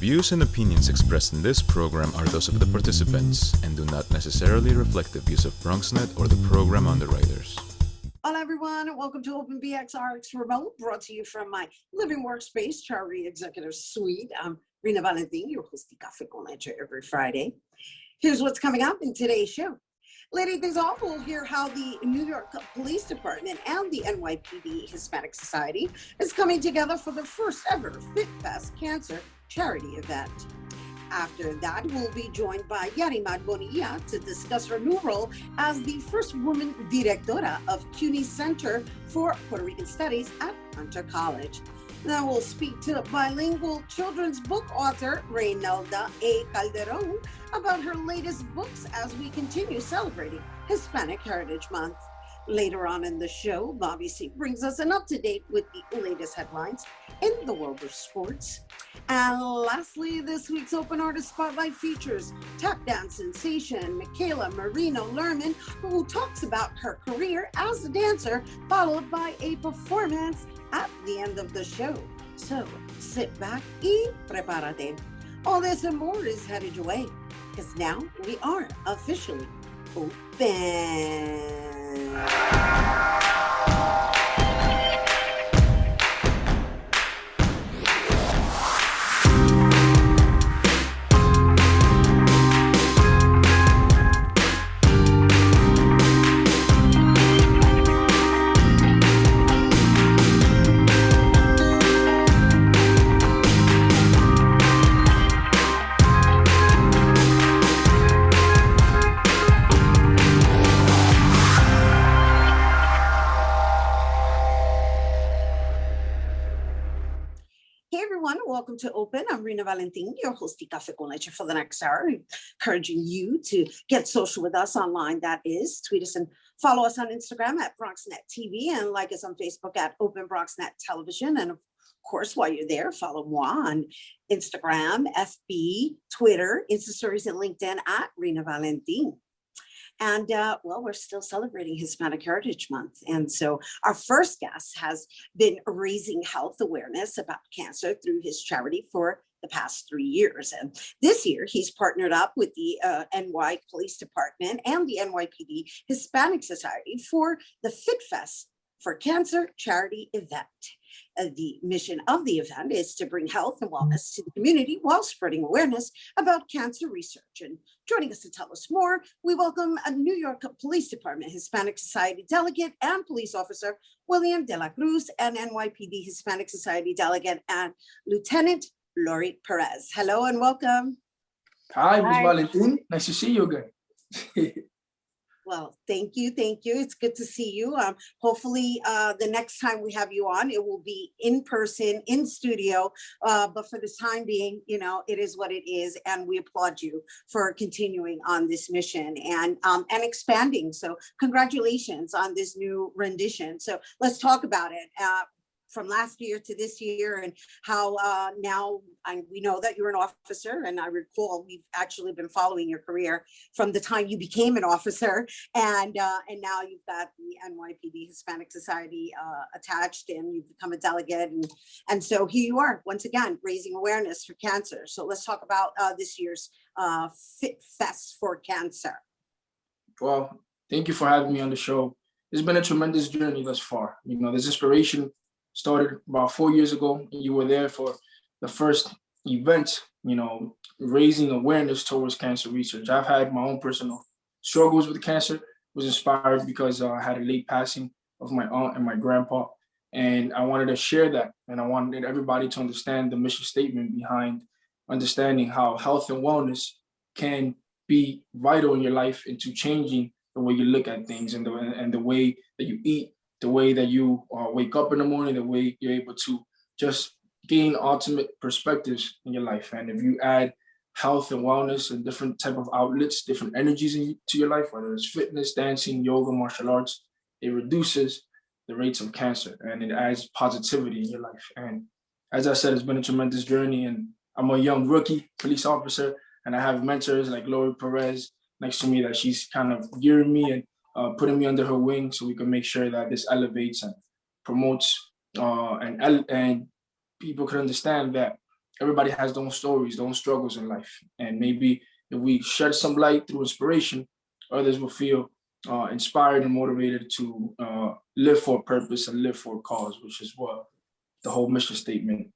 views and opinions expressed in this program are those of the participants and do not necessarily reflect the views of BronxNet or the program underwriters. Hello, everyone, and welcome to Open BxRx Remote, brought to you from my living workspace, Charity Executive Suite. I'm Rhina Valentin, your host of Café con Leche every Friday. Here's what's coming up in today's show. Leading things off, we'll hear how the New York Police Department and the NYPD Hispanic Society is coming together for the first ever FitFest Cancer Charity event. After that, we'll be joined by Yarimar Bonilla to discuss her new role as the first woman directora of CUNY'S Center for Puerto Rican Studies at Hunter College. Then we'll speak to bilingual children's book author Raynelda A. Calderon about her latest books as we continue celebrating Hispanic Heritage Month. Later on in the show, Bobby C. brings us an up-to-date with the latest headlines in the world of sports. And lastly, this week's Open Artist Spotlight features tap dance sensation Michela Marino Lerman, who talks about her career as a dancer, followed by a performance at the end of the show. So sit back y prepárate. All this and more is headed your way, because now we are officially open. Welcome to Open. I'm Rhina Valentin, your host of Café con Leche for the next hour, encouraging you to get social with us online. That is, tweet us and follow us on Instagram at BronxNet TV and like us on Facebook at Open BronxNet Television. And of course, while you're there, follow moi on Instagram, FB, Twitter, Insta Stories, and LinkedIn at Rhina Valentin. And well, we're still celebrating Hispanic Heritage Month. And so our first guest has been raising health awareness about cancer through his charity for the past 3 years. And this year, he's partnered up with the NY Police Department and the NYPD Hispanic Society for the FitFest for Cancer charity event. The mission of the event is to bring health and wellness to the community while spreading awareness about cancer research. And joining us to tell us more, we welcome a New York Police Department Hispanic Society Delegate and Police Officer William de la Cruz and NYPD Hispanic Society Delegate and Lieutenant Lori Pérez. Hello and welcome. Hi, Ms. Valentin. Nice to see you again. Well, thank you. It's good to see you. Hopefully, the next time we have you on, it will be in person, in studio. But for the time being, you know, it is what it is, and we applaud you for continuing on this mission and expanding. So, congratulations on this new rendition. So, let's talk about it. From last year to this year, and how now we know that you're an officer, and I recall we've actually been following your career from the time you became an officer, and now you've got the NYPD Hispanic Society attached, and you've become a delegate, and so here you are once again raising awareness for cancer. So let's talk about this year's FitFest for Cancer. Well, thank you for having me on the show. It's been a tremendous journey thus far. You know, this inspiration started about 4 years ago. You were there for the first event, you know, raising awareness towards cancer research. I've had my own personal struggles with cancer. Was inspired because I had a late passing of my aunt and my grandpa. And I wanted to share that. And I wanted everybody to understand the mission statement behind understanding how health and wellness can be vital in your life into changing the way you look at things and the way that you eat, the way that you wake up in the morning, the way you're able to just gain ultimate perspectives in your life. And if you add health and wellness and different type of outlets, different energies to your life, whether it's fitness, dancing, yoga, martial arts, it reduces the rates of cancer and it adds positivity in your life. And as I said, it's been a tremendous journey, and I'm a young rookie police officer, and I have mentors like Lori Pérez next to me that she's kind of gearing me and putting me under her wing so we can make sure that this elevates and promotes and people can understand that everybody has their own stories, their own struggles in life. And maybe if we shed some light through inspiration, others will feel inspired and motivated to live for a purpose and live for a cause, which is what the whole mission statement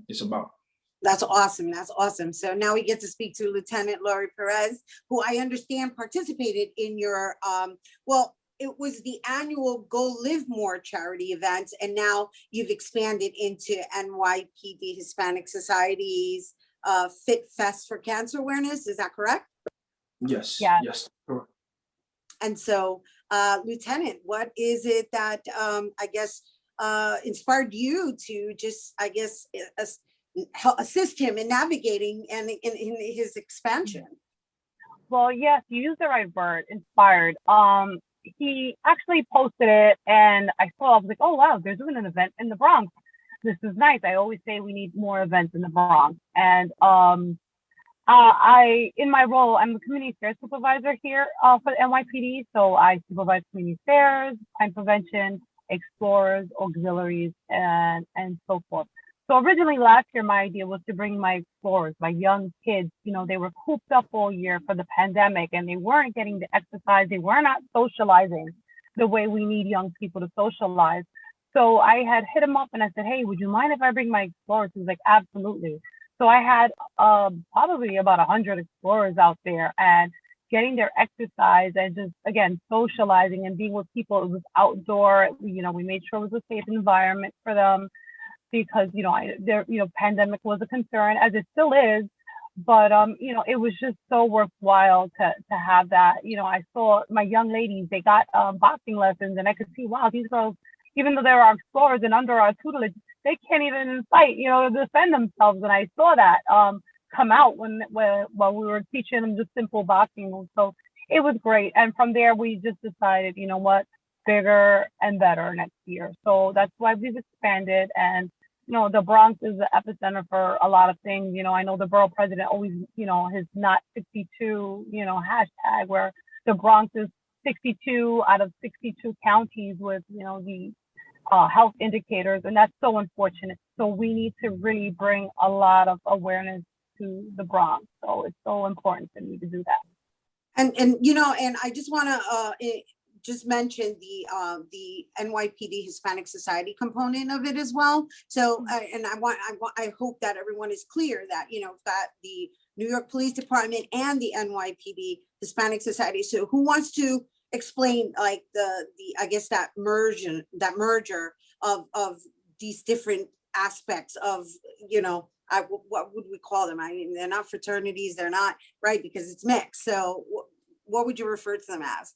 is about. That's awesome. That's awesome. So now we get to speak to Lieutenant Lori Pérez, who I understand participated in your, well, it was the annual Go Live More charity event, and now you've expanded into NYPD Hispanic Society's FitFest for cancer awareness. Is that correct? Yes. Yeah. Yes. Sure. And so, Lieutenant, what is it that I guess inspired you to just, I guess, assist him in navigating and in his expansion? Well, yes, you used the right word, inspired. He actually posted it, and I was like, oh wow, they're doing an event in the Bronx. This is nice. I always say we need more events in the Bronx. And I, in my role, I'm the community affairs supervisor here for the NYPD. So I supervise community affairs, crime prevention, explorers, auxiliaries, and so forth. So originally last year, my idea was to bring my explorers, my young kids. You know, they were cooped up all year for the pandemic, and they weren't getting the exercise. They were not socializing the way we need young people to socialize. So I had hit him up and I said, hey, would you mind if I bring my explorers? He was like, absolutely. So I had probably about 100 explorers out there, and getting their exercise and just, again, socializing and being with people. It was outdoor. You know, we made sure it was a safe environment for them, because, you know, pandemic was a concern, as it still is. But, you know, it was just so worthwhile to have that. You know, I saw my young ladies, they got boxing lessons, and I could see, wow, these girls, even though they were our explorers and under our tutelage, they can't even fight, you know, defend themselves. And I saw that come out while we were teaching them just simple boxing moves. So it was great. And from there, we just decided, you know what, bigger and better next year. So that's why we've expanded. And you know, the Bronx is the epicenter for a lot of things. You know, I know the borough president always, you know, his not 62, you know, hashtag, where the Bronx is 62 out of 62 counties with, you know, the health indicators, and that's so unfortunate. So we need to really bring a lot of awareness to the Bronx. So it's so important for me to do that. And you know, and I just want to just mention the NYPD Hispanic Society component of it as well. So, and I hope that everyone is clear that, you know, that the New York Police Department and the NYPD Hispanic Society. So who wants to explain like the I guess that merger of these different aspects of, you know, what would we call them? I mean, they're not fraternities, they're not, right, because it's mixed. So what would you refer to them as?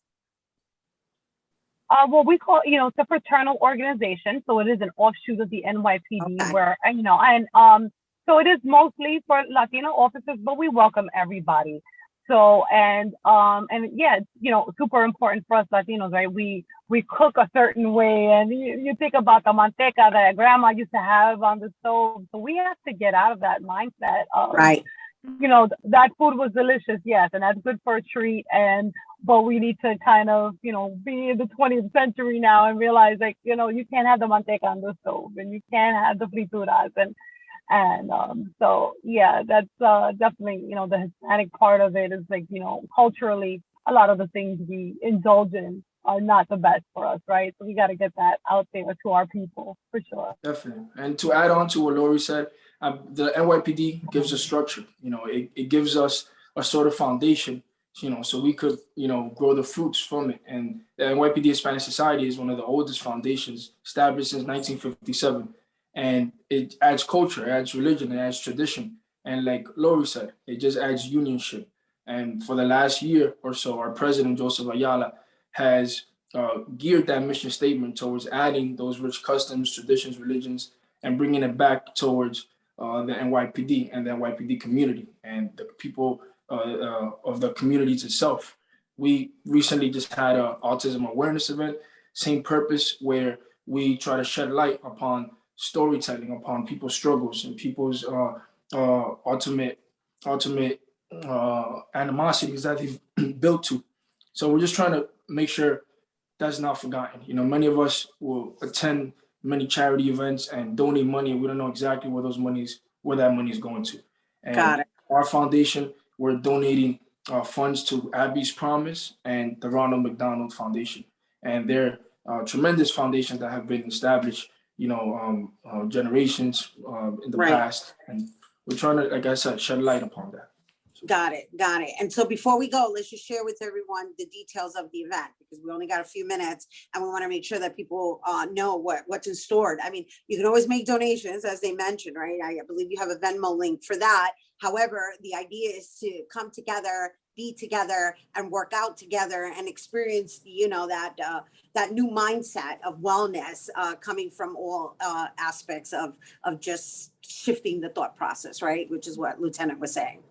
Well, we call, you know, it's a fraternal organization. So it is an offshoot of the NYPD, Okay. where, you know, and so it is mostly for Latino officers, but we welcome everybody. So, and yeah, you know, super important for us Latinos, right? We cook a certain way, and you think about the manteca that grandma used to have on the stove. So we have to get out of that mindset of, Right. you know, that food was delicious, yes, and that's good for a treat. But we need to kind of, you know, be in the 20th century now and realize, like, you know, you can't have the manteca on the stove, and you can't have the frituras, and so yeah, that's definitely, you know, the Hispanic part of it is like, you know, culturally, a lot of the things we indulge in are not the best for us, right? So we got to get that out there to our people for sure. Definitely. And to add on to what Lori said, the NYPD gives a structure. You know, it gives us a sort of foundation, you know, so we could, you know, grow the fruits from it. And the NYPD Hispanic Society is one of the oldest foundations, established since 1957. And it adds culture, it adds religion, it adds tradition. And like Lori said, it just adds unionship. And for the last year or so, our president, Joseph Ayala, has geared that mission statement towards adding those rich customs, traditions, religions, and bringing it back towards the NYPD and the NYPD community and the people of the communities itself. We recently just had an autism awareness event, same purpose, where we try to shed light upon storytelling, upon people's struggles and people's ultimate animosities that they've built to. So we're just trying to make sure that's not forgotten. You know, many of us will attend many charity events and donate money, and we don't know exactly where those monies where that money is going to. Got And it. our foundation, we're donating funds to Abby's Promise and the Ronald McDonald Foundation. And they're tremendous foundations that have been established, generations in the Right. past. And we're trying to, like I said, shed light upon that. Got it. And so before we go, let's just share with everyone the details of the event, because we only got a few minutes and we want to make sure that people know what's in store. I mean, you can always make donations, as they mentioned, right? I believe you have a Venmo link for that. However, the idea is to come together, be together, and work out together and experience, that new mindset of wellness coming from all aspects of just shifting the thought process, right? Which is what Lieutenant was saying.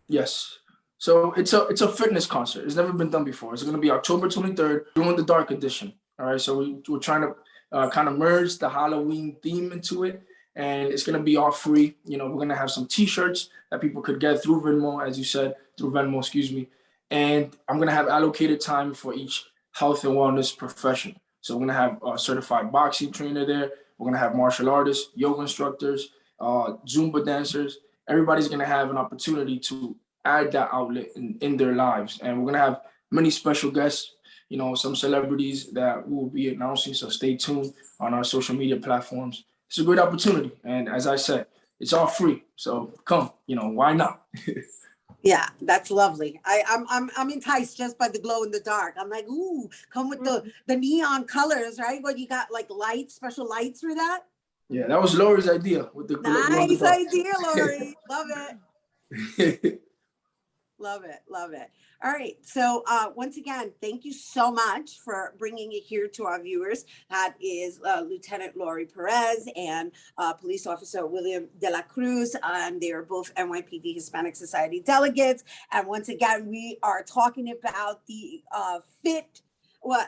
Yes. So it's a fitness concert. It's never been done before. It's going to be October 23rd, doing the dark edition. All right. So we're trying to kind of merge the Halloween theme into it. And it's going to be all free. We're going to have some T-shirts that people could get through Venmo, as you said, through Venmo, excuse me. And I'm going to have allocated time for each health and wellness profession. So we're going to have a certified boxing trainer there. We're going to have martial artists, yoga instructors, Zumba dancers. Everybody's going to have an opportunity to add that outlet in their lives. And we're going to have many special guests, some celebrities that we will be announcing. So stay tuned on our social media platforms. It's a great opportunity. And as I said, it's all free. So come, why not? Yeah, that's lovely. I'm enticed just by the glow in the dark. I'm like, ooh, come with the neon colors, right? What you got, like lights, special lights for that? Yeah, that was Lori's idea with the nice idea, Lori. Love it. Love it. All right. So once again, thank you so much for bringing it here to our viewers. That is Lieutenant Lori Pérez and Police Officer William de la Cruz. They are both NYPD Hispanic Society delegates. And once again, we are talking about the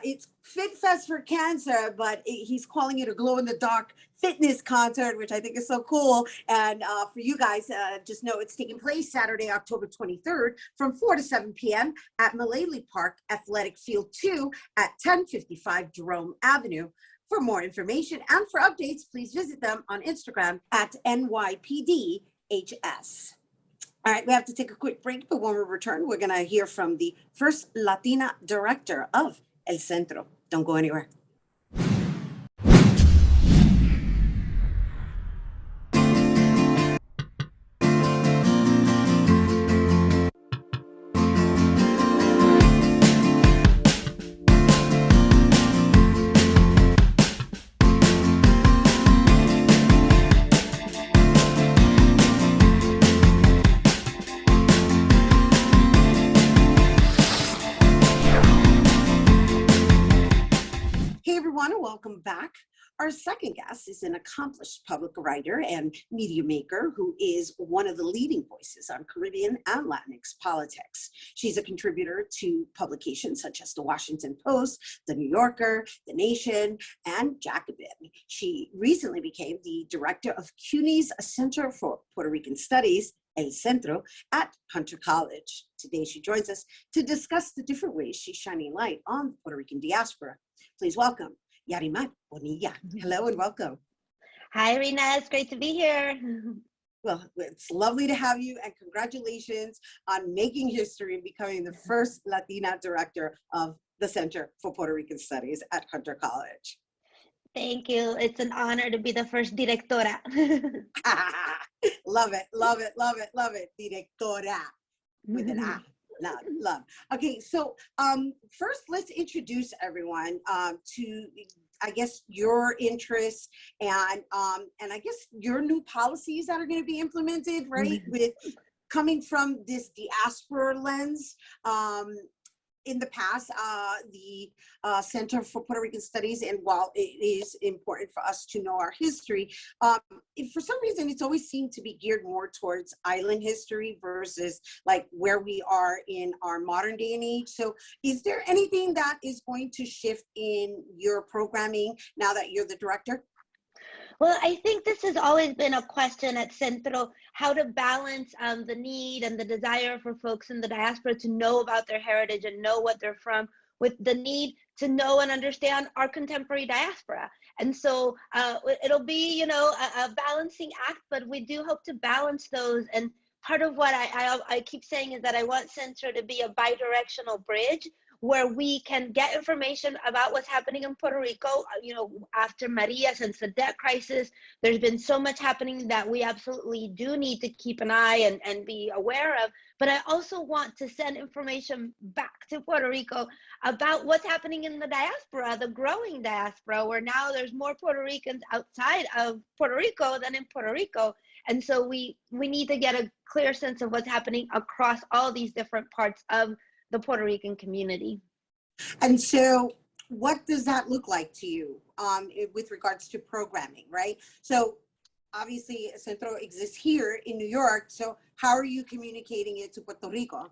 it's FitFest for Cancer, but he's calling it a glow-in-the-dark fitness concert, which I think is so cool. And for you guys, just know it's taking place Saturday, October 23rd from 4 to 7 p.m. at Mullally Park Athletic Field 2 at 1055 Jerome Avenue. For more information and for updates, please visit them on Instagram at NYPDHS. All right, we have to take a quick break, but when we return, we're going to hear from the first Latina director of El Centro. Don't go anywhere. Welcome back. Our second guest is an accomplished public writer and media maker who is one of the leading voices on Caribbean and Latinx politics. She's a contributor to publications such as The Washington Post, The New Yorker, The Nation, and Jacobin. She recently became the director of CUNY'S Center for Puerto Rican Studies, El Centro, at Hunter College. Today, she joins us to discuss the different ways she's shining light on the Puerto Rican diaspora. Please welcome Yarimar Bonilla. Hello and welcome. Hi, Rhina. It's great to be here. Well, it's lovely to have you, and congratulations on making history and becoming the first Latina director of the Center for Puerto Rican Studies at Hunter College. Thank you. It's an honor to be the first directora. Love it, love it, love it, love it. Directora with an A. Love. Okay, so first let's introduce everyone to, I guess, your interests and I guess your new policies that are going to be implemented, right? With coming from this diaspora lens. In the past, the Center for Puerto Rican Studies, and while it is important for us to know our history, for some reason, it's always seemed to be geared more towards island history versus like where we are in our modern day and age. So is there anything that is going to shift in your programming now that you're the director? Well, I think this has always been a question at Centro, how to balance the need and the desire for folks in the diaspora to know about their heritage and know what they're from, with the need to know and understand our contemporary diaspora. And so it'll be, you know, a balancing act, but we do hope to balance those. And part of what I keep saying is that I want Centro to be a bi-directional bridge where we can get information about what's happening in Puerto Rico. You know, after Maria, since the debt crisis, there's been so much happening that we absolutely do need to keep an eye and be aware of. But I also want to send information back to Puerto Rico about what's happening in the diaspora, the growing diaspora, where now there's more Puerto Ricans outside of Puerto Rico than in Puerto Rico. And so we need to get a clear sense of what's happening across all these different parts of the Puerto Rican community. And so what does that look like to you with regards to programming, right? So obviously Centro exists here in New York. So how are you communicating it to Puerto Rico?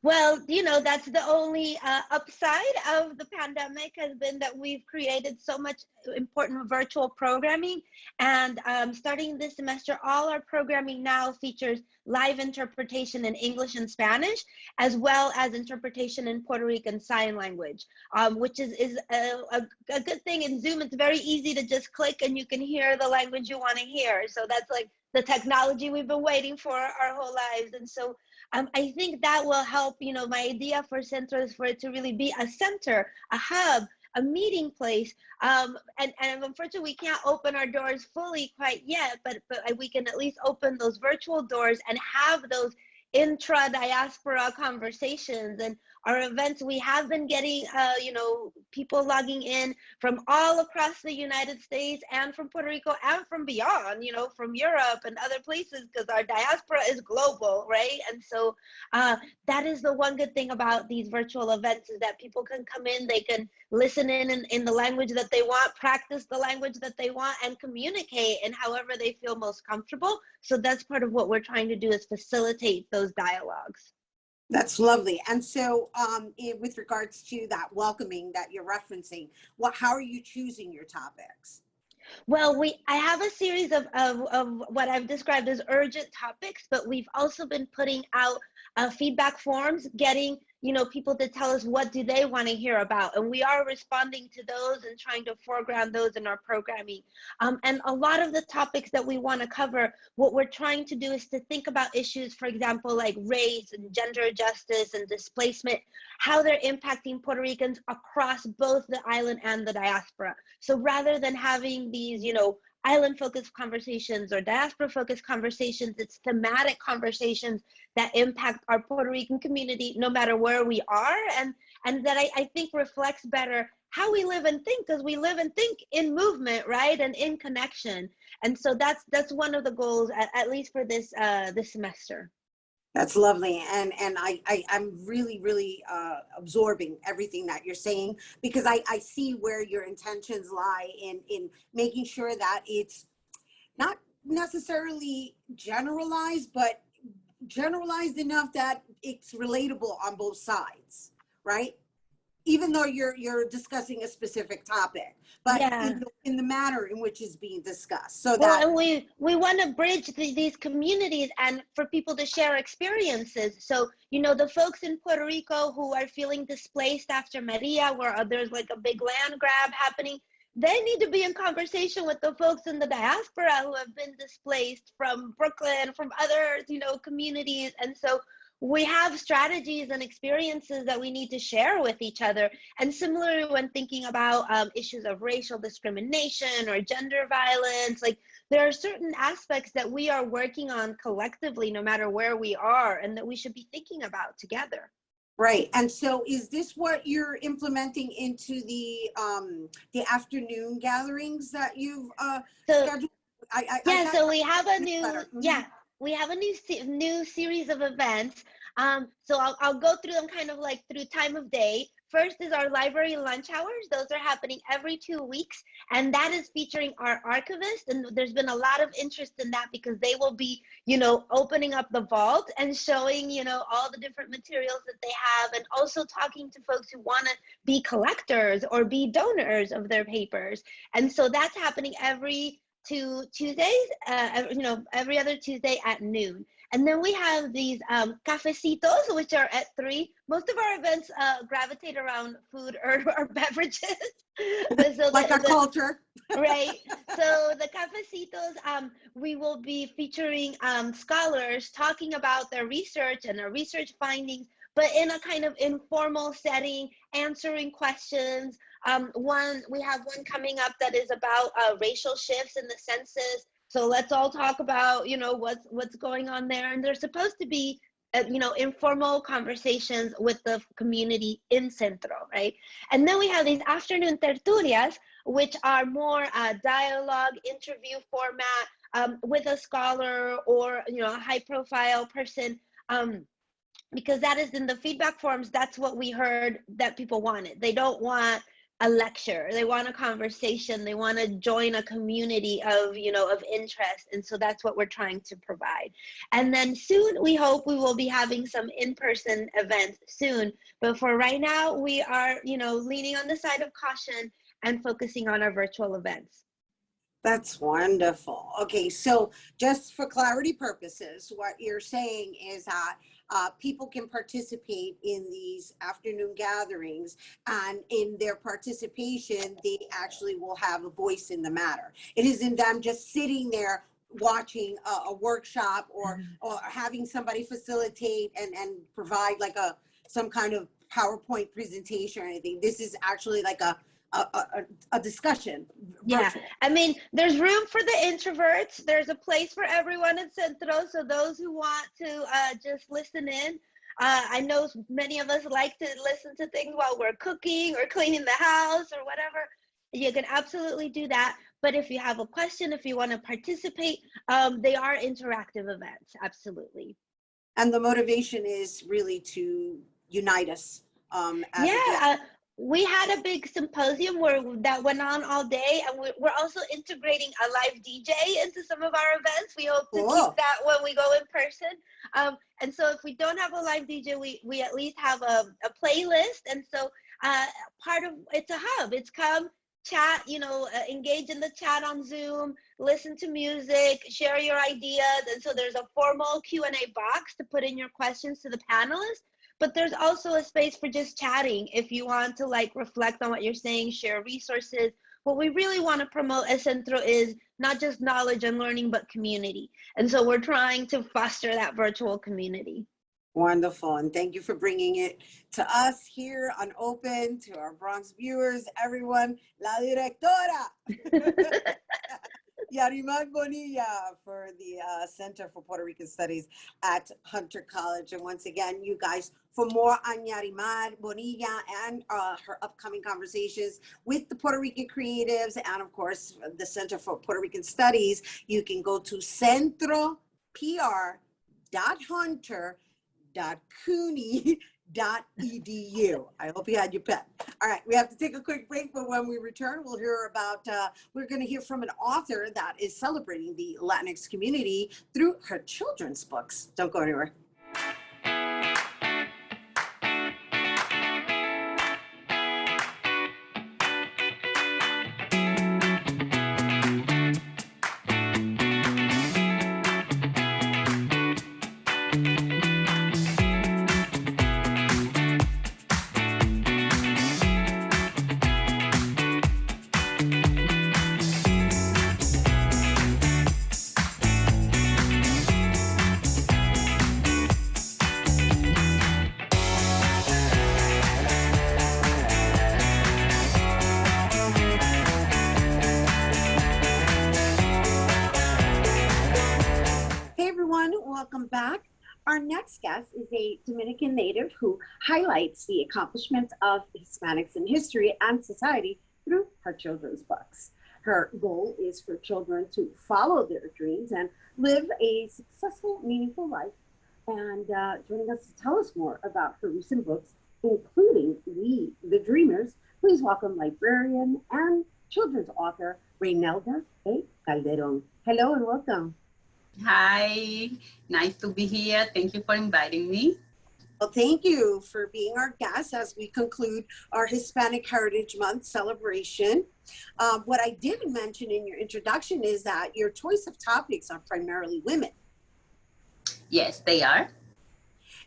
Well, you know, that's the only upside of the pandemic has been that we've created so much important virtual programming. And starting this semester, all our programming now features live interpretation in English and Spanish, as well as interpretation in Puerto Rican Sign Language, which is a good thing. In Zoom, it's very easy to just click and you can hear the language you want to hear. So that's like the technology we've been waiting for our whole lives. And so I think that will help. You know, my idea for Centro is for it to really be a center, a hub, a meeting place. And unfortunately, we can't open our doors fully quite yet, but we can at least open those virtual doors and have those intra-diaspora conversations. And our events, we have been getting, you know, people logging in from all across the United States and from Puerto Rico and from beyond, you know, from Europe and other places, because our diaspora is global, right? And so that is the one good thing about these virtual events, is that people can come in, they can listen in the language that they want, practice the language that they want, and communicate in however they feel most comfortable. So that's part of what we're trying to do, is facilitate those dialogues. That's lovely. And so with regards to that welcoming that you're referencing, how are you choosing your topics? Well, I have a series of what I've described as urgent topics, but we've also been putting out feedback forms, getting, you know, people to tell us what do they want to hear about. And we are responding to those and trying to foreground those in our programming. And a lot of the topics that we want to cover, what we're trying to do is to think about issues, for example, like race and gender justice and displacement, how they're impacting Puerto Ricans across both the island and the diaspora. So rather than having these, you know, island-focused conversations or diaspora-focused conversations, it's thematic conversations that impact our Puerto Rican community no matter where we are, and that I think reflects better how we live and think, because we live and think in movement, right, and in connection. And so that's one of the goals, at least for this this semester. That's lovely. And I'm really absorbing everything that you're saying, because I see where your intentions lie in making sure that it's not necessarily generalized, but generalized enough that it's relatable on both sides, right? Even though you're discussing a specific topic, but yeah, in the manner in which it's being discussed. So well, that, and we want to bridge these communities and for people to share experiences. So, you know, the folks in Puerto Rico who are feeling displaced after Maria, where there's like a big land grab happening, they need to be in conversation with the folks in the diaspora who have been displaced from Brooklyn, from other, you know, communities. And so we have strategies and experiences that we need to share with each other. And similarly, when thinking about issues of racial discrimination or gender violence, like there are certain aspects that we are working on collectively, no matter where we are, and that we should be thinking about together. right. And so is this what you're implementing into the afternoon gatherings that you've scheduled? So we have a new, mm-hmm. We have a new series of events. So I'll go through them kind of like through time of day. First is our library lunch hours. Those are happening every 2 weeks. And that is featuring our archivists. And there's been a lot of interest in that because they will be, you know, opening up the vault and showing, you know, all the different materials that they have, and also talking to folks who want to be collectors or be donors of their papers. And so that's happening every Tuesdays, you know, every other Tuesday at noon. And then we have these Cafecitos, which are at 3. Most of our events gravitate around food or beverages. So like our culture. Right. So the Cafecitos, we will be featuring scholars talking about their research and their research findings, but in a kind of informal setting, answering questions. We have one coming up that is about racial shifts in the census. So let's all talk about, what's going on there. And there's supposed to be, informal conversations with the community in Centro, right? And then we have these afternoon tertulias, which are more dialogue, interview format with a scholar or, a high profile person. Because that is in the feedback forms, that's what we heard that people wanted. They don't want a lecture, they want a conversation, they want to join a community of interest, and so that's what we're trying to provide. And then soon we hope we will be having some in-person events soon, but for right now we are leaning on the side of caution and focusing on our virtual events. That's wonderful. Okay, so just for clarity purposes, what you're saying is that people can participate in these afternoon gatherings, and in their participation, they actually will have a voice in the matter. It isn't them just sitting there watching a workshop or having somebody facilitate and provide like some kind of PowerPoint presentation or anything. This is actually like a discussion. Yeah, virtual. I mean, there's room for the introverts. There's a place for everyone in Centro. So those who want to just listen in, I know many of us like to listen to things while we're cooking or cleaning the house or whatever. You can absolutely do that. But if you have a question, if you want to participate, they are interactive events, absolutely. And the motivation is really to unite us. We had a big symposium that went on all day, and we're also integrating a live DJ into some of our events. We hope to keep that when we go in person. And so if we don't have a live DJ, we at least have a playlist. And so it's a hub. It's come, chat, engage in the chat on Zoom, listen to music, share your ideas. And so there's a formal Q&A box to put in your questions to the panelists. But there's also a space for just chatting if you want to reflect on what you're saying, share resources. What we really want to promote at Centro is not just knowledge and learning, but community. And so we're trying to foster that virtual community. Wonderful. And thank you for bringing it to us here on Open, to our Bronx viewers, everyone. La directora. Yarimar Bonilla for the Center for Puerto Rican Studies at Hunter College. And once again, you guys, for more on Yarimar Bonilla and her upcoming conversations with the Puerto Rican creatives and, of course, the Center for Puerto Rican Studies, you can go to centropr.hunter.cuny.edu. I hope you had your pen. All right, we have to take a quick break, but when we return, we'll hear about, we're going to hear from an author that is celebrating the Latinx community through her children's books. Don't go anywhere. Welcome back. Our next guest is a Dominican native who highlights the accomplishments of Hispanics in history and society through her children's books. Her goal is for children to follow their dreams and live a successful, meaningful life. And joining us to tell us more about her recent books, including We, the Dreamers, please welcome librarian and children's author, Raynelda A. Calderon. Hello and welcome. Hi, nice to be here. Thank you for inviting me. Well, thank you for being our guest as we conclude our Hispanic Heritage Month celebration. What I didn't mention in your introduction is that your choice of topics are primarily women. Yes, they are.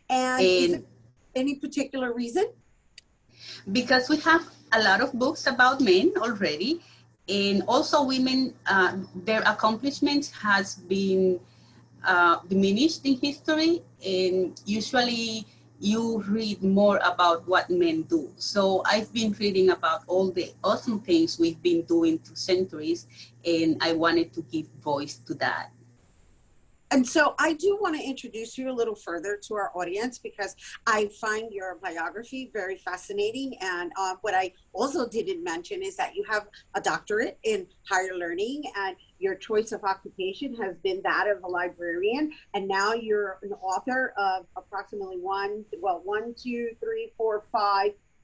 And is it any particular reason? Because we have a lot of books about men already, and also women, their accomplishments has been diminished in history, and usually you read more about what men do. So I've been reading about all the awesome things we've been doing through centuries, and I wanted to give voice to that. And so I do want to introduce you a little further to our audience because I find your biography very fascinating. And what I also didn't mention is that you have a doctorate in higher learning, and your choice of occupation has been that of a librarian. And now you're an author of approximately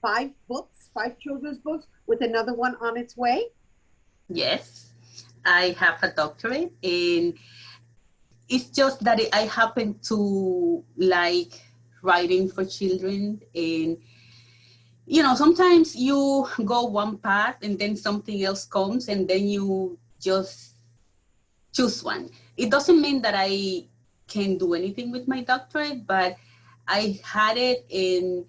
five books, 5 children's books, with another one on its way. Yes, I have a doctorate in. It's just that I happen to like writing for children, and you know, sometimes you go one path and then something else comes and then you just choose one. It doesn't mean that I can do anything with my doctorate, but I had it, and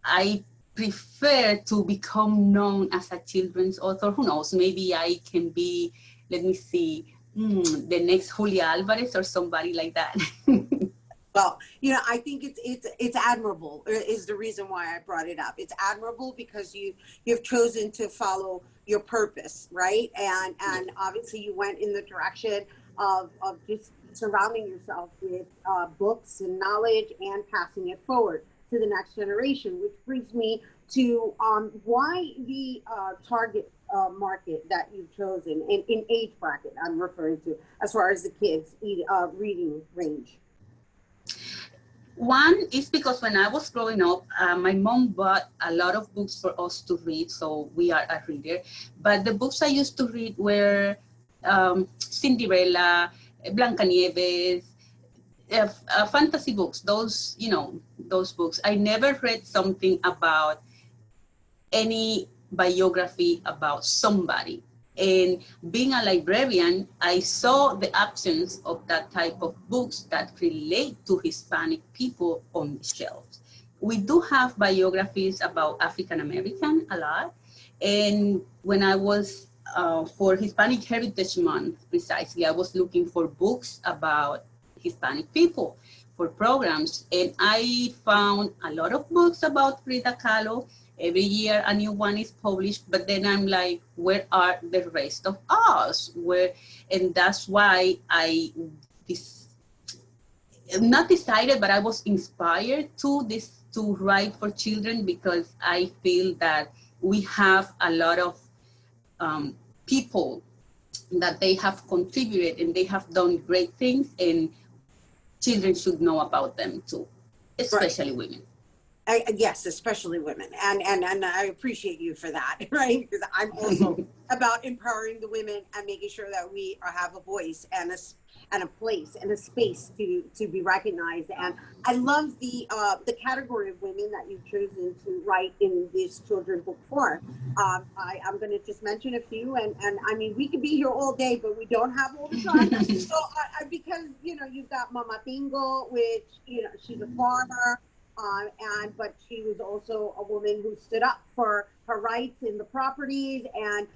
I prefer to become known as a children's author. Who knows, maybe I can be, let me see, the next Julia Alvarez or somebody like that. Well, you know, I think it's admirable is the reason why I brought it up. It's admirable because you've chosen to follow your purpose, right? And obviously you went in the direction of just surrounding yourself with books and knowledge and passing it forward to the next generation, which brings me to why the target market that you've chosen in age bracket I'm referring to as far as the kids reading range. One is because when I was growing up, my mom bought a lot of books for us to read, so we are a reader. But the books I used to read were Cinderella, Blancanieves, fantasy books, those, you know, those books. I never read something about any biography about somebody. And being a librarian, I saw the absence of that type of books that relate to Hispanic people on the shelves. We do have biographies about African American a lot. And when I was for Hispanic Heritage Month, precisely, I was looking for books about Hispanic people for programs. And I found a lot of books about Frida Kahlo. Every year a new one is published, but then I'm like, where are the rest of us? And that's why not decided, but I was inspired to write for children, because I feel that we have a lot of people that they have contributed and they have done great things, and children should know about them too, especially right. Women. Yes, especially women. And I appreciate you for that, right? Because I'm also about empowering the women and making sure that we have a voice and a place and a space to be recognized. And I love the category of women that you've chosen to write in this children's book form. I'm going to just mention a few, and I mean, we could be here all day, but we don't have all the time. So because, you know, you've got Mama Tingo, which, you know, she's a farmer. But she was also a woman who stood up for her rights in the properties, and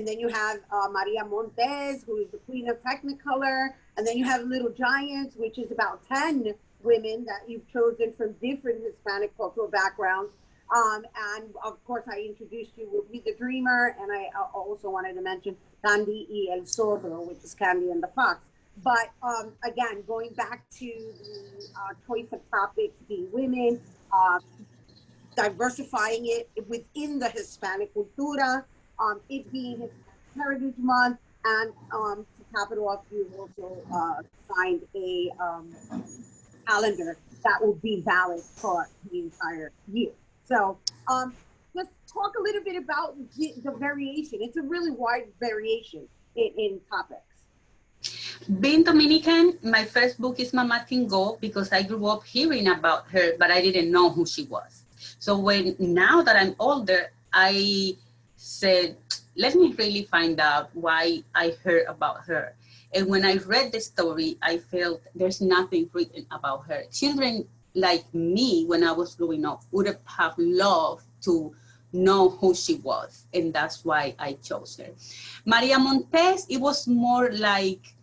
then you have Maria Montes, who is the queen of Technicolor, and then you have Little Giants, which is about 10 women that you've chosen from different Hispanic cultural backgrounds. And of course, I introduced you with Be the Dreamer, and I also wanted to mention Candy y el Zorro, which is Candy and the Fox. But again, going back to the choice of topics being women, diversifying it within the Hispanic cultura, it being Hispanic Heritage Month, and to top it off, you've also signed a calendar that will be valid for the entire year. So let's talk a little bit about the variation. It's a really wide variation in topics. Being Dominican, my first book is Mama Tingo, because I grew up hearing about her, but I didn't know who she was. So now that I'm older, I said, let me really find out why I heard about her. And when I read the story, I felt there's nothing written about her. Children like me, when I was growing up, would have loved to know who she was. And that's why I chose her. Maria Montes, it was more like,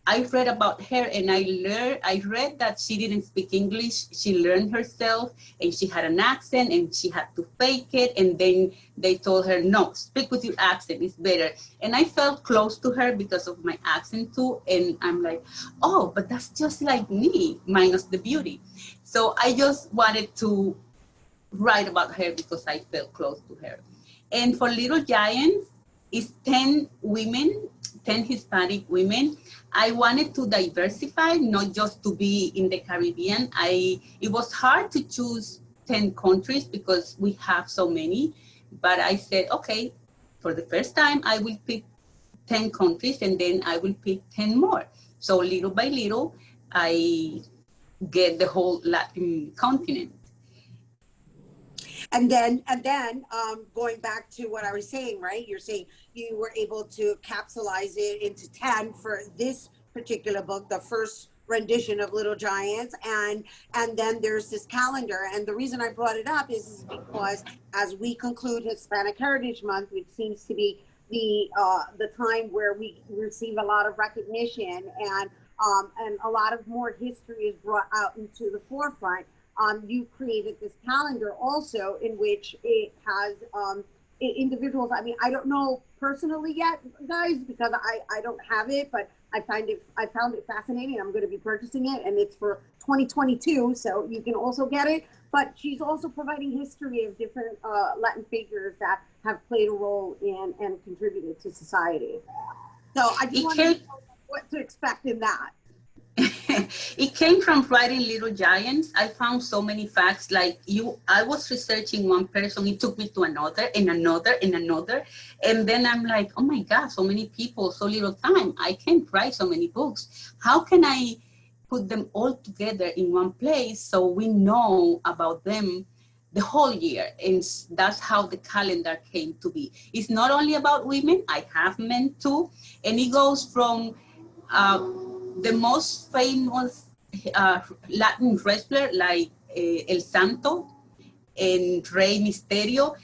I read about her and I read that she didn't speak English. She learned herself and she had an accent and she had to fake it. And then they told her, no, speak with your accent, it's better. And I felt close to her because of my accent too. And I'm like, oh, but that's just like me, minus the beauty. So I just wanted to write about her because I felt close to her. And for Little Giants, it's 10 women, 10 Hispanic women. I wanted to diversify, not just to be in the Caribbean. It was hard to choose 10 countries because we have so many, but I said, okay, for the first time, I will pick 10 countries and then I will pick 10 more. So little by little, I get the whole Latin continent. And then going back to what I was saying, right? You're saying you were able to capsulize it into 10 for this particular book, the first rendition of Little Giants, and then there's this calendar. And the reason I brought it up is because as we conclude Hispanic Heritage Month, which seems to be the time where we receive a lot of recognition and a lot of more history is brought out into the forefront. You created this calendar also in which it has individuals. I mean, I don't know personally yet, guys, because I don't have it, but I found it fascinating. I'm going to be purchasing it, and it's for 2022, so you can also get it. But she's also providing history of different Latin figures that have played a role in and contributed to society. So I just wanted to know what to expect in that. It came from writing Little Giants. I found so many facts. Like I was researching one person, it took me to another and another and another. And then I'm like, oh my God, so many people, so little time. I can't write so many books. How can I put them all together in one place so we know about them the whole year? And that's how the calendar came to be. It's not only about women, I have men too. And it goes from the most famous Latin wrestler like El Santo and Rey Mysterio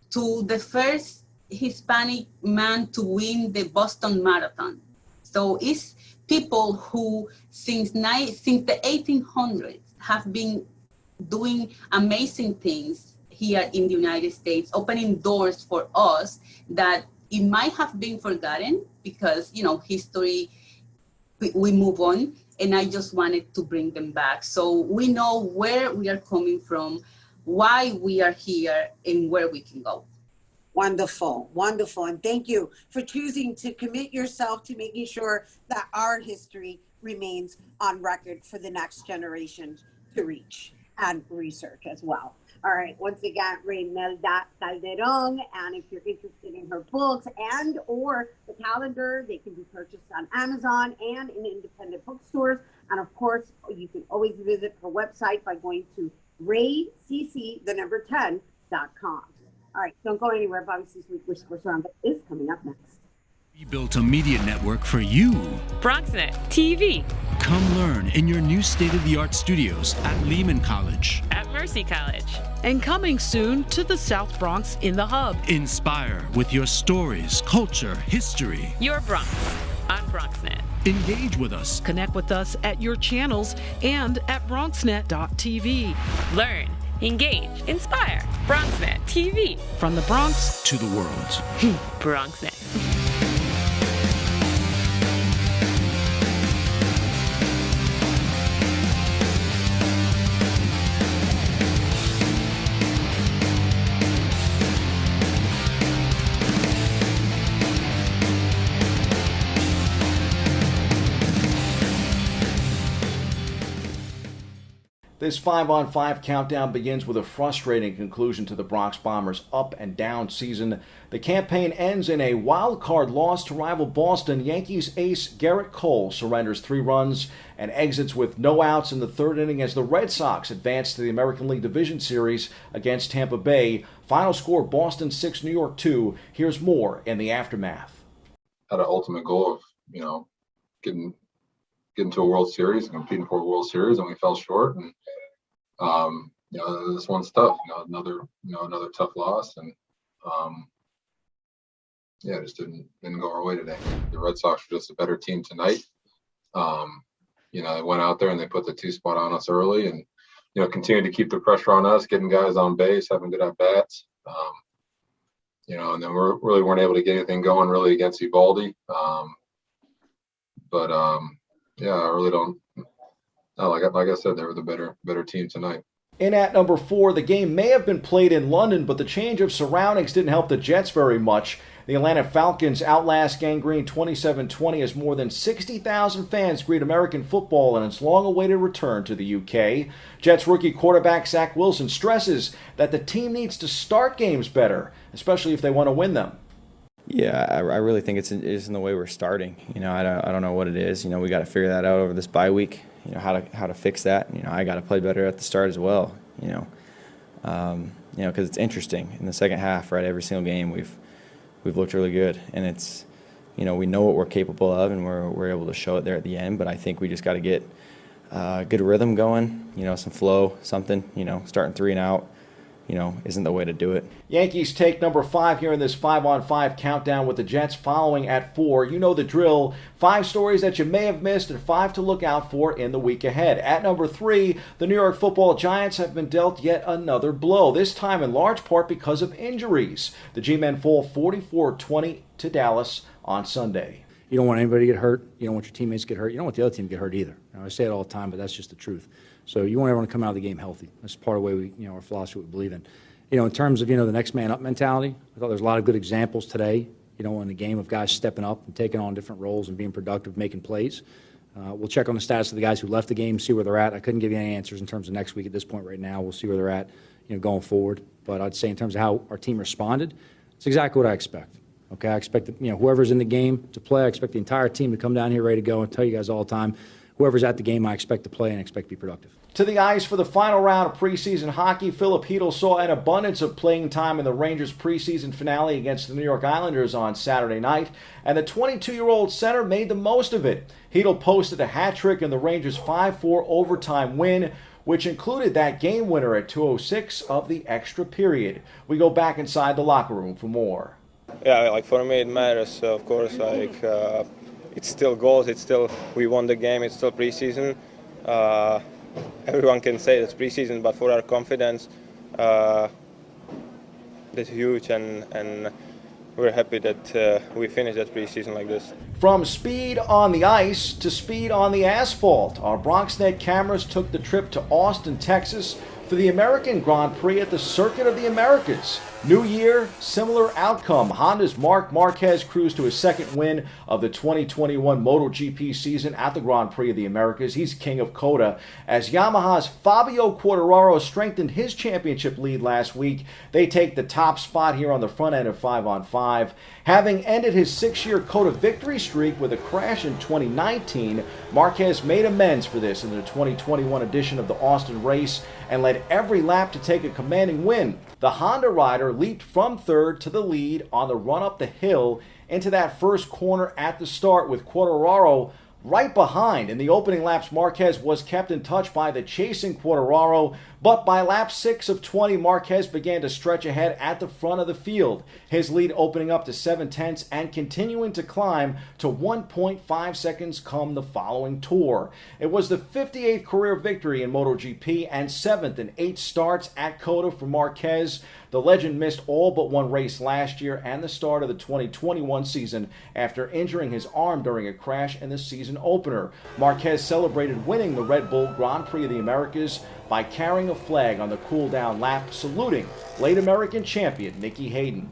to the first Hispanic man to win the Boston Marathon. So it's people who since the 1800s have been doing amazing things here in the United States, opening doors for us that it might have been forgotten because, history, we move on, and I just wanted to bring them back so we know where we are coming from, why we are here, and where we can go. Wonderful, wonderful. And thank you for choosing to commit yourself to making sure that our history remains on record for the next generation to reach and research as well. All right, once again, Raynelda Calderon, and if you're interested in her books and or the calendar, they can be purchased on Amazon and in independent bookstores. And of course, you can always visit her website by going to raycc10.com. All right, don't go anywhere. Bobby C. Sweet Whispers Around is coming up next. We built a media network for you. BronxNet TV. Come learn in your new state-of-the-art studios at Lehman College. At Mercy College. And coming soon to the South Bronx in the Hub. Inspire with your stories, culture, history. Your Bronx on BronxNet. Engage with us. Connect with us at your channels and at BronxNet.tv. Learn, engage, inspire. BronxNet TV. From the Bronx to the world. BronxNet. This 5-on-5 countdown begins with a frustrating conclusion to the Bronx Bombers' up and down season. The campaign ends in a wild card loss to rival Boston. Yankees ace Garrett Cole surrenders 3 runs and exits with no outs in the 3rd inning as the Red Sox advance to the American League Division Series against Tampa Bay. Final score, Boston 6, New York 2. Here's more in the aftermath. Had an ultimate goal of, getting to a World Series and competing for a World Series, and we fell short. And this one's tough. Another tough loss, and it just didn't go our way today. The Red Sox were just a better team tonight. They went out there and they put the 2 spot on us early, and continued to keep the pressure on us, getting guys on base, having good at bats. And then we really weren't able to get anything going really against Evaldi. I really don't. Like I said, they were the better team tonight. In at number 4, the game may have been played in London, but the change of surroundings didn't help the Jets very much. The Atlanta Falcons outlast Gangrene 27-20 as more than 60,000 fans greet American football in its long-awaited return to the UK. Jets rookie quarterback Zach Wilson stresses that the team needs to start games better, especially if they want to win them. Yeah, I really think it's in the way we're starting. I don't know what it is. We got to figure that out over this bye week. How to fix that. I got to play better at the start as well. Because it's interesting in the second half. Right, every single game we've looked really good, and it's we know what we're capable of, and we're able to show it there at the end. But I think we just got to get good rhythm going. Some flow, something. Starting 3 and out. Isn't the way to do it. Yankees take number 5 here in this 5-on-5 countdown with the Jets following at 4. You know the drill. 5 stories that you may have missed and 5 to look out for in the week ahead. At number 3, the New York Football Giants have been dealt yet another blow, this time in large part because of injuries. The G-men fall 44-20 to Dallas on Sunday. You don't want anybody to get hurt. You don't want your teammates to get hurt. You don't want the other team to get hurt either. I say it all the time, but that's just the truth. So you want everyone to come out of the game healthy. That's part of the way our philosophy we believe in. In terms of, the next man up mentality, I thought there's a lot of good examples today, in the game of guys stepping up and taking on different roles and being productive, making plays. We'll check on the status of the guys who left the game, see where they're at. I couldn't give you any answers in terms of next week at this point right now. We'll see where they're at, going forward. But I'd say in terms of how our team responded, it's exactly what I expect. Okay, I expect whoever's in the game to play. I expect the entire team to come down here ready to go. And tell you guys all the time, whoever's at the game, I expect to play and expect to be productive. To the ice for the final round of preseason hockey, Philip Hedl saw an abundance of playing time in the Rangers' preseason finale against the New York Islanders on Saturday night, and the 22-year-old center made the most of it. Hedl posted a hat trick in the Rangers' 5-4 overtime win, which included that game winner at 2:06 of the extra period. We go back inside the locker room for more. Yeah, for me it matters, of course. It's still goals. It's still we won the game. It's still preseason. Everyone can say it's preseason, but for our confidence, it's huge, and we're happy that we finished that preseason like this. From speed on the ice to speed on the asphalt, our BronxNet cameras took the trip to Austin, Texas, for the American Grand Prix at the Circuit of the Americas. New year, similar outcome. Honda's Marc Marquez cruised to his second win of the 2021 MotoGP season at the Grand Prix of the Americas. He's king of COTA. As Yamaha's Fabio Quartararo strengthened his championship lead last week, they take the top spot here on the front end of 5-on-5. Having ended his 6-year COTA victory streak with a crash in 2019, Marquez made amends for this in the 2021 edition of the Austin race and led every lap to take a commanding win. The Honda rider leaped from third to the lead on the run up the hill into that first corner at the start, with Quartararo right behind. In the opening laps, Marquez was kept in touch by the chasing Quartararo, but by lap 6 of 20, Marquez began to stretch ahead at the front of the field, his lead opening up to 7/10 and continuing to climb to 1.5 seconds come the following tour. It was the 58th career victory in MotoGP and 7th in 8 starts at COTA for Marquez. The legend missed all but one race last year and the start of the 2021 season after injuring his arm during a crash in the season opener. Marquez celebrated winning the Red Bull Grand Prix of the Americas by carrying a flag on the cool-down lap, saluting late American champion Nicky Hayden.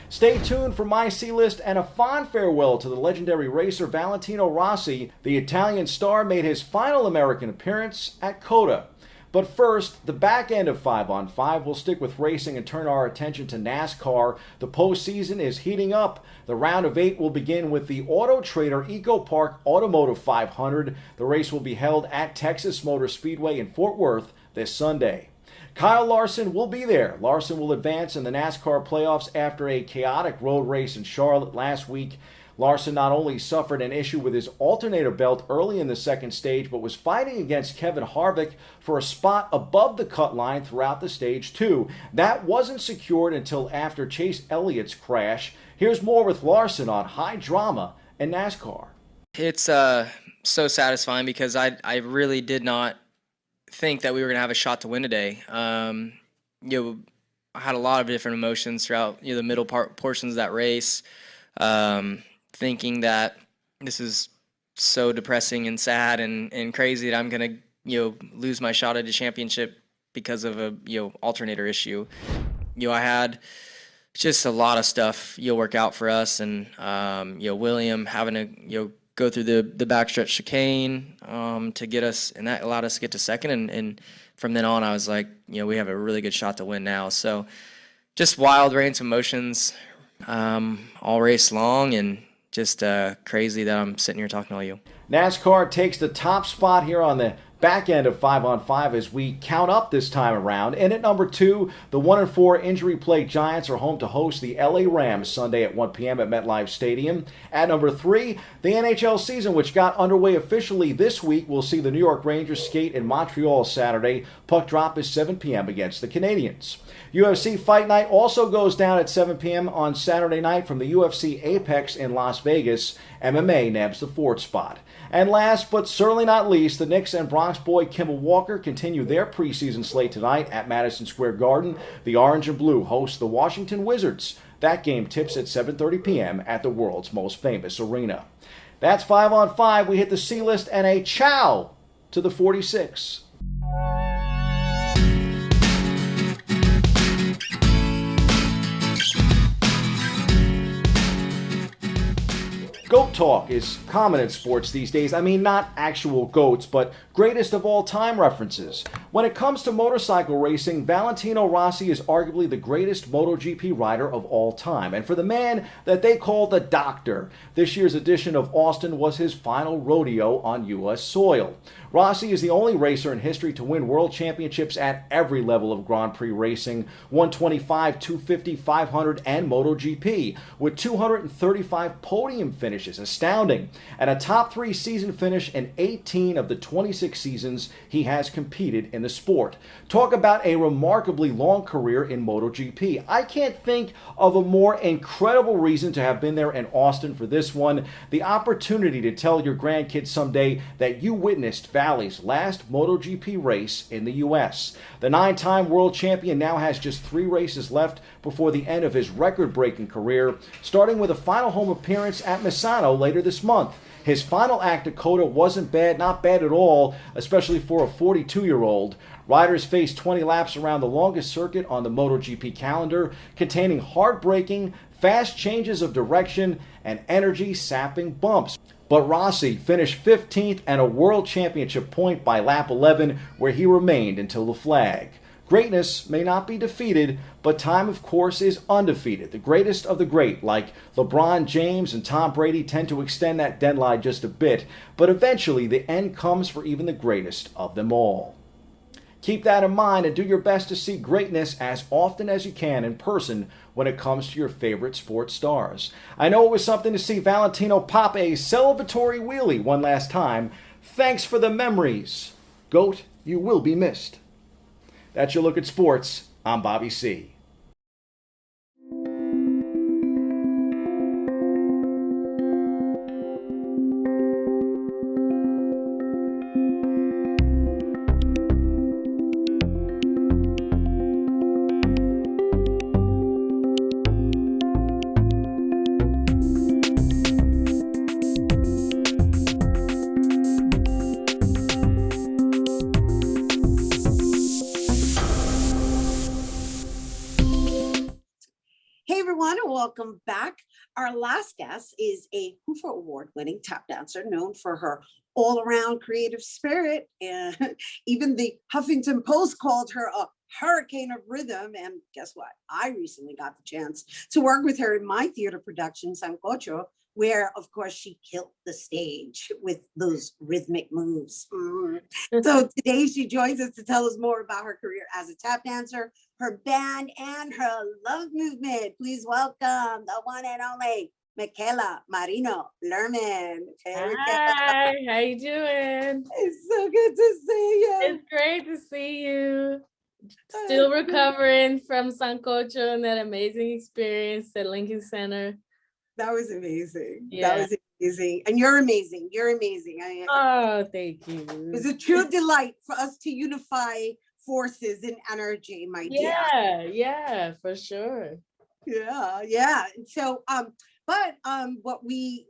Stay tuned for my C-list and a fond farewell to the legendary racer Valentino Rossi. The Italian star made his final American appearance at COTA. But first, the back end of 5 on 5 will stick with racing and turn our attention to NASCAR. The postseason is heating up. The round of 8 will begin with the Auto Trader Eco Park Automotive 500. The race will be held at Texas Motor Speedway in Fort Worth this Sunday. Kyle Larson will be there. Larson will advance in the NASCAR playoffs after a chaotic road race in Charlotte last week. Larson not only suffered an issue with his alternator belt early in the second stage, but was fighting against Kevin Harvick for a spot above the cut line throughout the stage too. That wasn't secured until after Chase Elliott's crash. Here's more with Larson on high drama in NASCAR. It's so satisfying because I really did not think that we were going to have a shot to win today. I had a lot of different emotions throughout the middle portions of that race. Thinking that this is so depressing and sad and crazy that I'm gonna lose my shot at a championship because of a alternator issue. I had just a lot of stuff work out for us, and William having to go through the backstretch chicane to get us, and that allowed us to get to second, and from then on I was like, we have a really good shot to win now. So just wild range of emotions all race long, and just crazy that I'm sitting here talking to all you. NASCAR takes the top spot here on the back end of 5 on 5 as we count up this time around. And at number 2, the 1-4 injury-plagued Giants are home to host the LA Rams Sunday at 1 p.m. at MetLife Stadium. At number 3, the NHL season, which got underway officially this week, will see the New York Rangers skate in Montreal Saturday. Puck drop is 7 p.m. against the Canadiens. UFC Fight Night also goes down at 7 p.m. on Saturday night from the UFC Apex in Las Vegas. MMA nabs the 4th spot. And last but certainly not least, the Knicks and Bronx boy Kemba Walker continue their preseason slate tonight at Madison Square Garden. The Orange and Blue host the Washington Wizards. That game tips at 7:30 p.m. at the world's most famous arena. That's 5 on 5. We hit the C-list and a ciao to the 46. Goat talk is common in sports these days. I mean, not actual goats, but greatest of all time references. When it comes to motorcycle racing, Valentino Rossi is arguably the greatest MotoGP rider of all time. And for the man that they call the Doctor, this year's edition of Austin was his final rodeo on U.S. soil. Rossi is the only racer in history to win world championships at every level of Grand Prix racing, 125, 250, 500, and MotoGP, with 235 podium finishes, astounding, and a top 3 season finish in 18 of the 26 seasons he has competed in the sport. Talk about a remarkably long career in MotoGP. I can't think of a more incredible reason to have been there in Austin for this one, the opportunity to tell your grandkids someday that you witnessed Valley's last MotoGP race in the U.S. The 9-time world champion now has just 3 races left before the end of his record-breaking career, starting with a final home appearance at Misano later this month. His final act at COTA wasn't bad, not bad at all, especially for a 42-year-old. Riders faced 20 laps around the longest circuit on the MotoGP calendar, containing heartbreaking, fast changes of direction and energy-sapping bumps. But Rossi finished 15th and a world championship point by lap 11, where he remained until the flag. Greatness may not be defeated, but time, of course, is undefeated. The greatest of the great, like LeBron James and Tom Brady, tend to extend that deadline just a bit, but eventually the end comes for even the greatest of them all. Keep that in mind and do your best to see greatness as often as you can in person when it comes to your favorite sports stars. I know it was something to see Valentino pop a celebratory wheelie one last time. Thanks for the memories. Goat, you will be missed. That's your look at sports. I'm Bobby C. Hey everyone, and welcome back. our last guest is a Hoover Award-winning tap dancer known for her all-around creative spirit. And even the Huffington Post called her a hurricane of rhythm. And guess what? I recently got the chance to work with her in my theater production, Sancocho, where, of course, she killed the stage with those rhythmic moves. So today she joins us to tell us more about her career as a tap dancer, her band, and her love movement. Please welcome the one and only Michela Marino Lerman. Hey, Hi, how you doing? it's so good to see you. It's great to see you. Still recovering from Sancocho and that amazing experience at Lincoln Center. That was amazing. Yeah. That was amazing. And you're amazing. You're amazing. Oh, thank you. It's a true delight for us to unify forces and energy, my dear. Yeah, for sure. Yeah. So, what we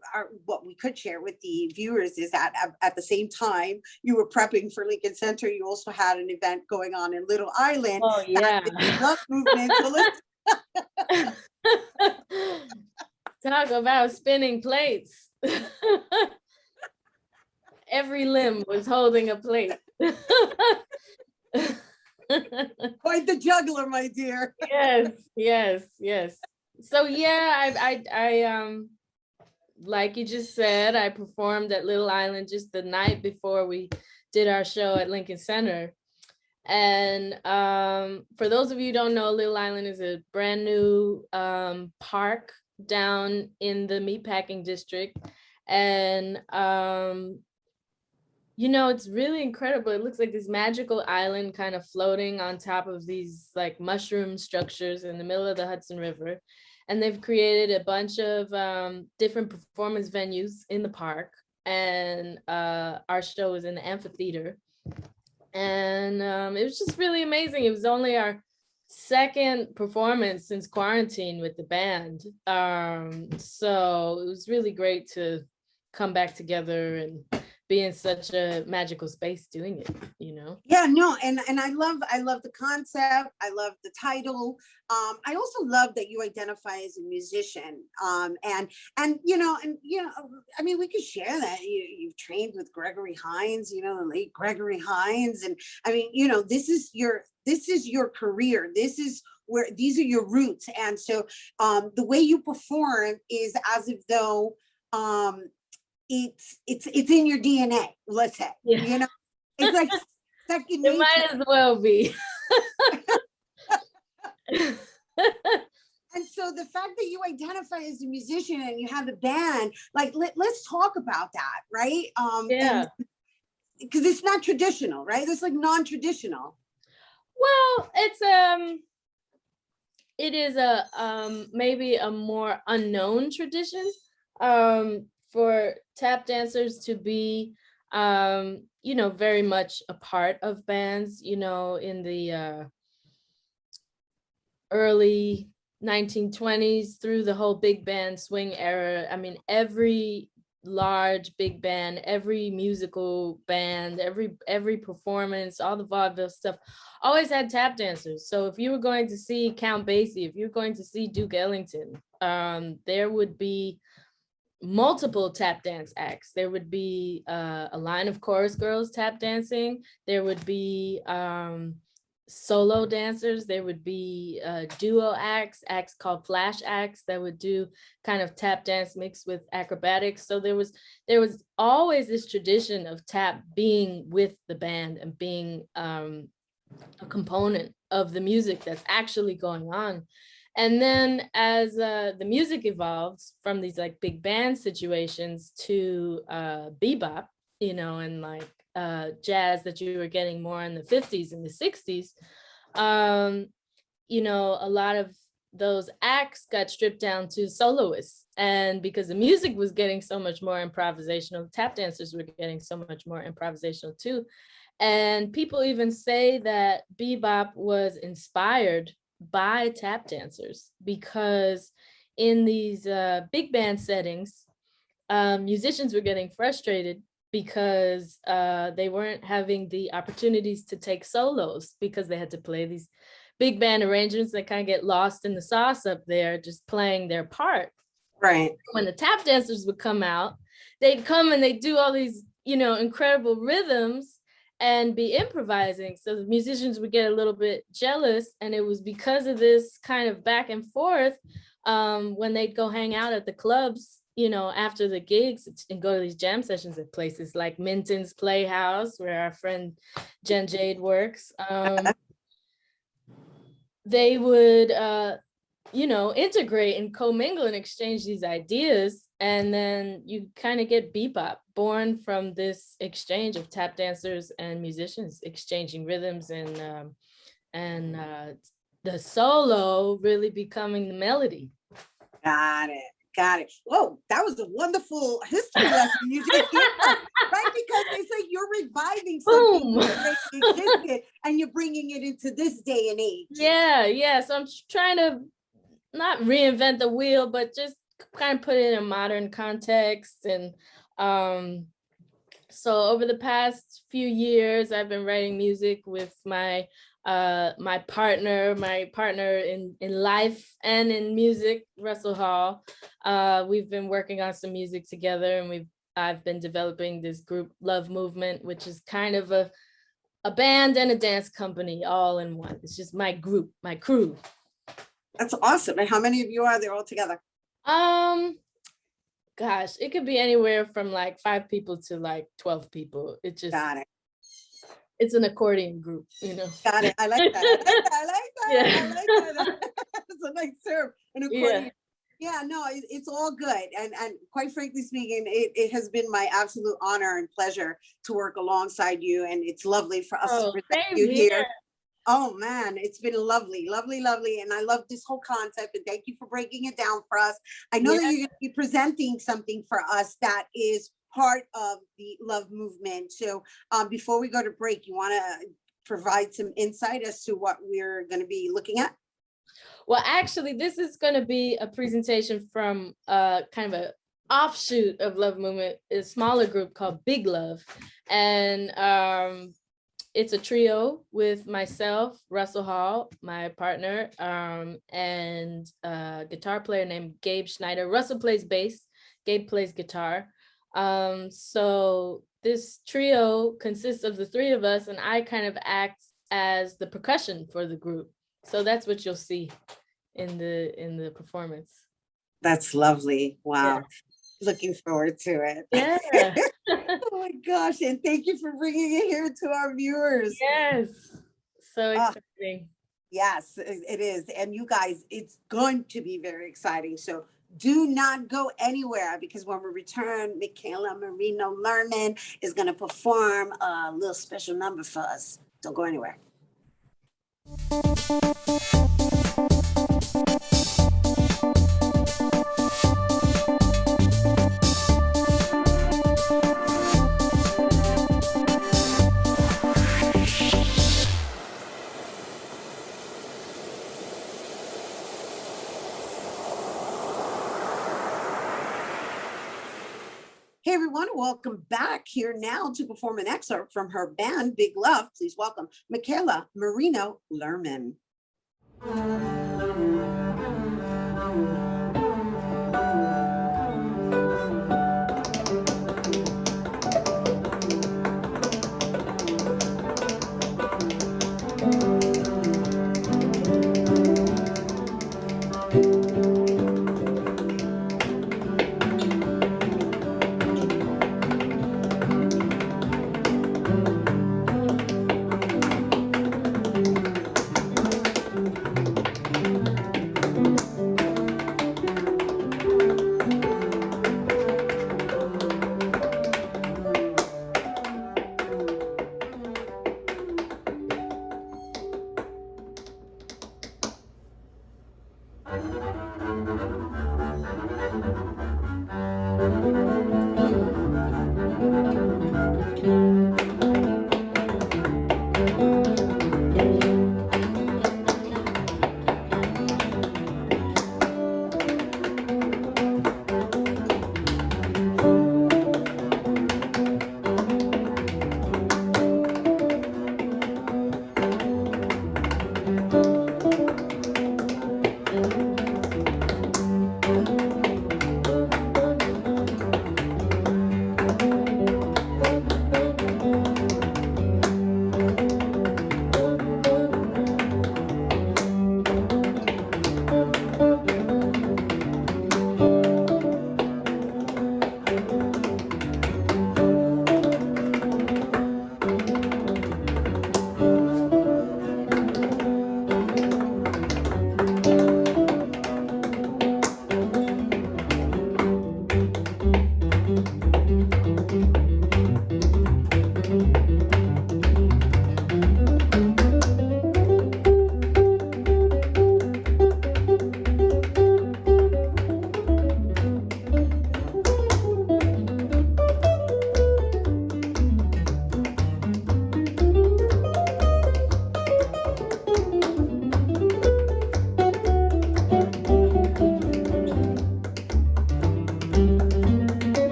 could share with the viewers is that at the same time you were prepping for Lincoln Center, you also had an event going on in Little Island. Oh, yeah. Love movement. So let's talk about spinning plates. Every limb was holding a plate. Quite the juggler, my dear. Yes. So yeah, I like you just said, I performed at Little Island just the night before we did our show at Lincoln Center. And for those of you who don't know, Little Island is a brand new park down in the meatpacking district. And it's really incredible. It looks like this magical island kind of floating on top of these like mushroom structures in the middle of the Hudson River. And they've created a bunch of different performance venues in the park. And our show was in the amphitheater. And it was just really amazing. It was only our second performance since quarantine with the band. So it was really great to come back together and be in such a magical space doing it, Yeah, no, and I love the concept. I love the title. I also love that you identify as a musician. I mean, we could share that you've trained with Gregory Hines, the late Gregory Hines, and I mean, this is your career. These are your roots, and so the way you perform is as if though it's in your DNA, let's say. Yeah. It's like second nature. It might as well be. And so the fact that you identify as a musician and you have a band, like let's talk about that, right? Because it's not traditional, right? It's like non-traditional. Well, it is a maybe a more unknown tradition for tap dancers to be very much a part of bands, in the early 1920s through the whole big band swing era. I mean, every large big band, every musical band, every performance, all the vaudeville stuff always had tap dancers. So if you were going to see Count Basie, if you're going to see Duke Ellington, there would be multiple tap dance acts. There would be a line of chorus girls tap dancing. There would be solo dancers. There would be duo acts called flash acts that would do kind of tap dance mixed with acrobatics. So there was always this tradition of tap being with the band and being a component of the music that's actually going on. And then as the music evolved from these like big band situations to bebop, and like jazz that you were getting more in the 50s and the 60s, a lot of those acts got stripped down to soloists. And because the music was getting so much more improvisational, tap dancers were getting so much more improvisational too. And people even say that bebop was inspired by tap dancers, because in these big band settings, musicians were getting frustrated because they weren't having the opportunities to take solos because they had to play these big band arrangements that kind of get lost in the sauce up there, just playing their part. Right. When the tap dancers would come out, they'd come and they'd do all these, incredible rhythms and be improvising. So the musicians would get a little bit jealous. And it was because of this kind of back and forth when they'd go hang out at the clubs, after the gigs and go to these jam sessions at places like Minton's Playhouse, where our friend Jen Jade works. They would, integrate and commingle and exchange these ideas. And then you kind of get bebop, born from this exchange of tap dancers and musicians exchanging rhythms and the solo really becoming the melody. Got it. Whoa, that was a wonderful history lesson you just gave us, right? Because it's like you're reviving something that existed and you're bringing it into this day and age. Yeah. So I'm trying to not reinvent the wheel, but just kind of put it in a modern context. And so over the past few years, I've been writing music with my partner in life and in music, Russell Hall. We've been working on some music together, and I've been developing this group, Love Movement, which is kind of a band and a dance company all in one. It's just my group, my crew. That's awesome. And how many of you are there all together? Gosh, it could be anywhere from like 5 people to like 12 people. It just got it. It's an accordion group, Got it. I like that. I like that. It's a nice term. An accordion. Yeah, no, it's all good. And quite frankly speaking, it has been my absolute honor and pleasure to work alongside you. And it's lovely for us to present you here. Oh man, it's been lovely. And I love this whole concept, and thank you for breaking it down for us. I know that you're going to be presenting something for us that is part of the Love Movement. So before we go to break, you want to provide some insight as to what we're going to be looking at? Well, actually, this is going to be a presentation from kind of an offshoot of Love Movement, a smaller group called Big Love. And it's a trio with myself, Russell Hall, my partner, and a guitar player named Gabe Schneider. Russell plays bass, Gabe plays guitar. So this trio consists of the 3 of us, and I kind of act as the percussion for the group. So that's what you'll see in the performance. That's lovely. Wow. Yeah. Looking forward to it. Yeah. Oh my gosh. And thank you for bringing it here to our viewers. Yes. So exciting. Yes, it is. And you guys, it's going to be very exciting. So do not go anywhere, because when we return, Michela Marino Lerman is going to perform a little special number for us. Don't go anywhere. Hey everyone, welcome back here now to perform an excerpt from her band, Big Love. Please welcome Michela Marino Lerman.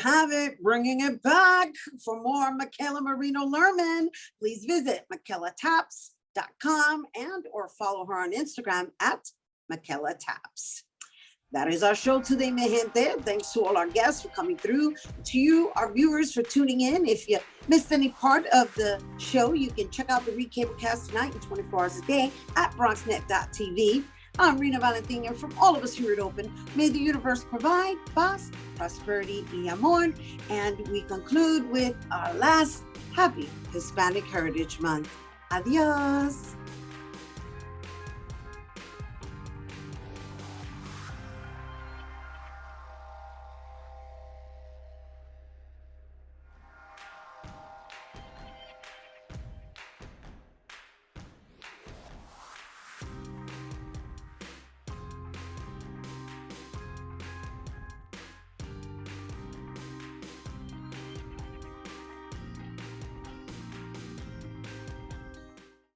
have it, bringing it back. For more Michela Marino Lerman, please visit MichelaTaps.com and or follow her on Instagram at Michela Taps. That is our show today, mi gente. Thanks to all our guests for coming through. To you, our viewers, for tuning in. If you missed any part of the show, you can check out the recablecast tonight and 24 hours a day at BronxNet.tv. I'm Rhina Valentin, and from all of us here at Open, may the universe provide paz, prosperity, y amor. And we conclude with our last happy Hispanic Heritage Month. Adios.